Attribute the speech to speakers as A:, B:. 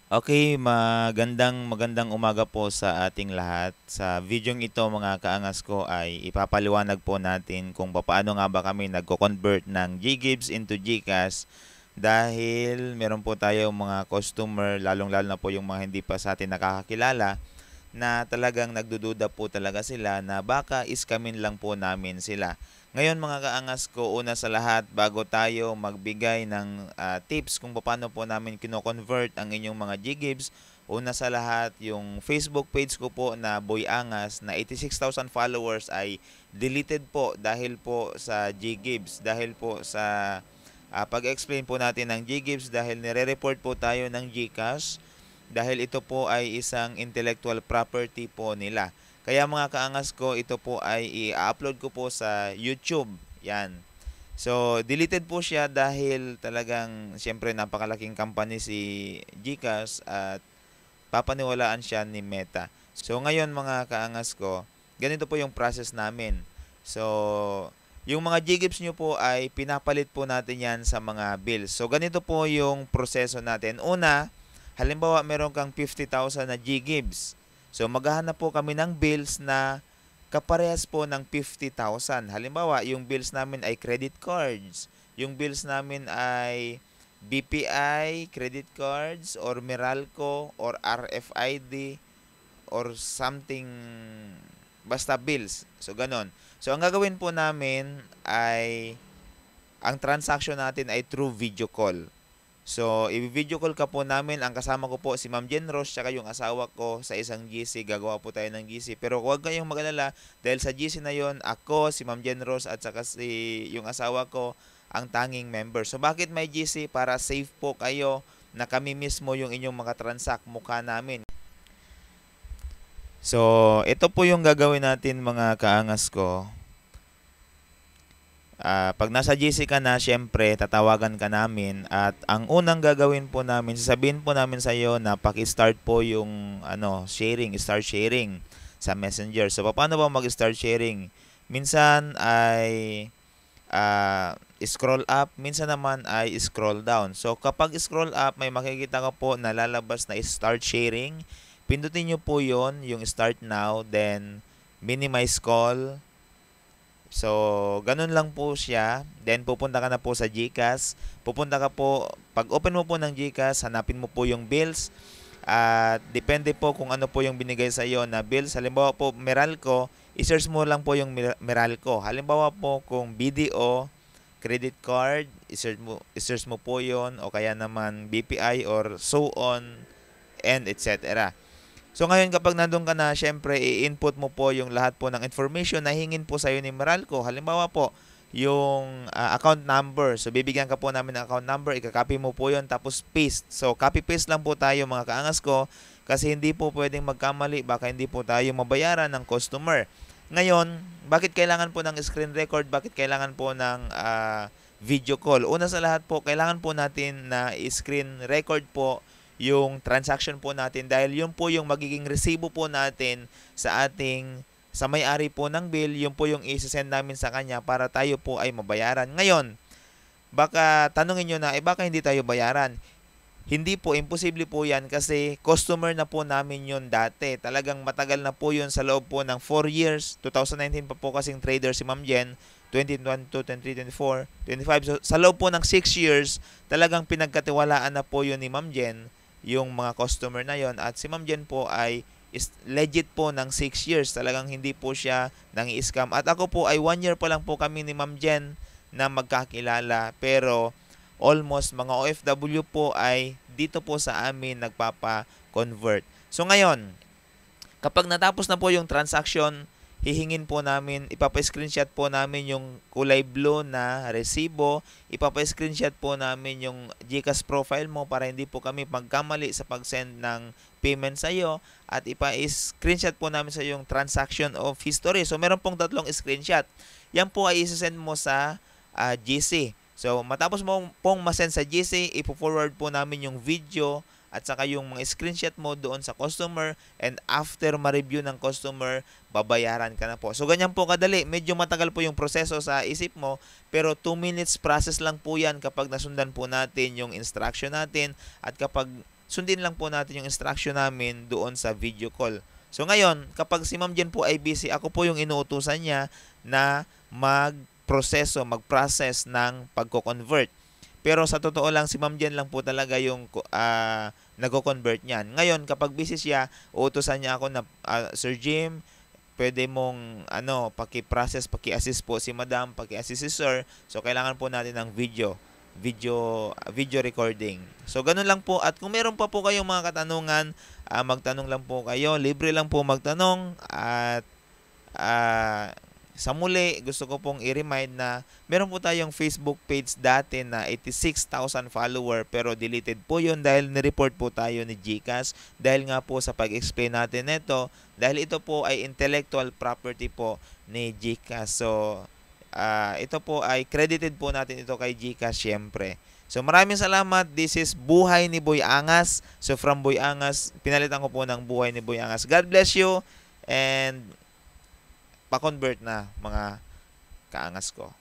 A: Okay, magandang umaga po sa ating lahat. Sa videong ito mga kaangas ko ay ipapaliwanag po natin kung paano nga ba kami nagko-convert ng GGives into GCash dahil meron po tayong mga customer, lalong-lalo na po yung mga hindi pa sa atin nakakakilala na talagang nagdududa po talaga sila na baka iskamin lang po namin sila. Ngayon mga kaangas ko, una sa lahat, bago tayo magbigay ng tips kung paano po namin kino-convert ang inyong mga GGives, una sa lahat, yung Facebook page ko po na Boy Angas na 86,000 followers ay deleted po dahil po sa GGives, dahil po sa pag-explain po natin ng GGives dahil nire-report po tayo ng GCash dahil ito po ay isang intellectual property po nila. Kaya mga kaangas ko, ito po ay i-upload ko po sa YouTube. Yan. So, deleted po siya dahil talagang siyempre napakalaking company si GCash at papaniwalaan siya ni Meta. So, ngayon mga kaangas ko, ganito po yung process namin. So, yung mga GGives nyo po ay pinapalit po natin yan sa mga bills. So, ganito po yung proseso natin. Una, halimbawa meron kang 50,000 na GGives. So maghahanap po kami ng bills na kaparehas po ng 50,000. Halimbawa, yung bills namin ay credit cards. Yung bills namin ay BPI, credit cards, or Meralco, or RFID, or something, basta bills. So, ganon. So, ang gagawin po namin ay, ang transaction natin ay through video call. So, i-video call ka po namin. Ang kasama ko po si Ma'am Jen Rose tsaka yung asawa ko sa isang GC. Gagawa po tayo ng GC. Pero huwag kayong mag-alala dahil sa GC na yon, ako, si Ma'am Jen Rose at saka yung asawa ko ang tanging member. So, bakit may GC? Para safe po kayo na kami mismo yung inyong makatransact mukha namin. So, ito po yung gagawin natin mga kaangas ko. Pag nasa GC ka na, syempre, tatawagan ka namin at ang unang gagawin po namin, sasabihin po namin sa iyo na paki-start po yung start sharing sa Messenger. So, paano ba mag-start sharing? Minsan ay scroll up, minsan naman ay scroll down. So, kapag scroll up, may makikita ka po na lalabas na start sharing. Pindutin nyo po yon, yung start now, then minimize call. So, ganun lang po siya. Then, pupunta ka na po sa GCash. Pupunta ka po, pag open mo po ng GCash, hanapin mo po yung bills. At depende po kung ano po yung binigay sa iyo na bills. Halimbawa po, Meralco, i-search mo lang po yung Meralco. Halimbawa po, kung BDO, credit card, i-search mo po yon, o kaya naman BPI or so on, and etc. So ngayon kapag nandun ka na, syempre i-input mo po yung lahat po ng information na hingin po sa'yo ni Meralco. Halimbawa po, yung account number. So bibigyan ka po namin ng account number, ikakopy mo po yun, tapos paste. So copy-paste lang po tayo mga kaangas ko kasi hindi po pwedeng magkamali, baka hindi po tayo mabayaran ng customer. Ngayon, bakit kailangan po ng screen record? Bakit kailangan po ng video call? Una sa lahat po, kailangan po natin na screen record po yung transaction po natin dahil yun po yung magiging resibo po natin sa may-ari po ng bill, yun po yung i-send namin sa kanya para tayo po ay mabayaran. Ngayon, baka tanungin nyo na, baka hindi tayo bayaran? Hindi po, imposible po yan kasi customer na po namin yun dati. Talagang matagal na po yun sa loob po ng 4 years. 2019 pa po kasing trader si Ma'am Jen. 2022, 23, 24, 25. So, sa loob po ng 6 years, talagang pinagkatiwalaan na po yun ni Ma'am Jen yung mga customer na yon, at si Ma'am Jen po ay legit po ng 6 years. Talagang hindi po siya nang-i-scam. At ako po ay 1 year pa lang po kami ni Ma'am Jen na magkakilala. Pero almost mga OFW po ay dito po sa amin nagpapa-convert. So ngayon, kapag natapos na po yung transaction, hihingin po namin, ipapa-screenshot po namin yung kulay blue na resibo, ipapa-screenshot po namin yung GCash profile mo para hindi po kami magkamali sa pag-send ng payment sa iyo, at ipa-screenshot po namin sa yung transaction of history. So meron pong tatlong screenshot. Yan po ay i-send mo sa GC. So matapos mo pong ma-send sa GC, ipo-forward po namin yung video at saka yung mga screenshot mo doon sa customer, and after ma-review ng customer, babayaran ka na po. So ganyan po kadali. Medyo matagal po yung proseso sa isip mo, pero 2 minutes process lang po yan kapag nasundan po natin yung instruction natin, at kapag sundin lang po natin yung instruction namin doon sa video call. So ngayon, kapag si Ma'am Jen po ay busy, ako po yung inuutusan niya na mag-process ng pagko-convert. Pero sa totoo lang, si Ma'am Jen lang po talaga yung nagko-convert niyan. Ngayon, kapag busy siya, uutusan niya ako na, Sir Jim, pwede mong paki-process, paki-assist po si Madam, paki-assist si Sir. So kailangan po natin ng video recording. So ganun lang po, at kung meron pa po kayong mga katanungan, magtanong lang po kayo, libre lang po magtanong. At sa muli, gusto ko pong i-remind na meron po tayong Facebook page dati na 86,000 follower, pero deleted po yun dahil ni-report po tayo ni GCash dahil nga po sa pag-explain natin nito, dahil ito po ay intellectual property po ni GCash. So ito po ay credited po natin ito kay GCash syempre. So maraming salamat. This is Buhay ni Boy Angas. So from Boy Angas, pinalitan ko po ng Buhay ni Boy Angas. God bless you, and pa-convert na mga kaangas ko.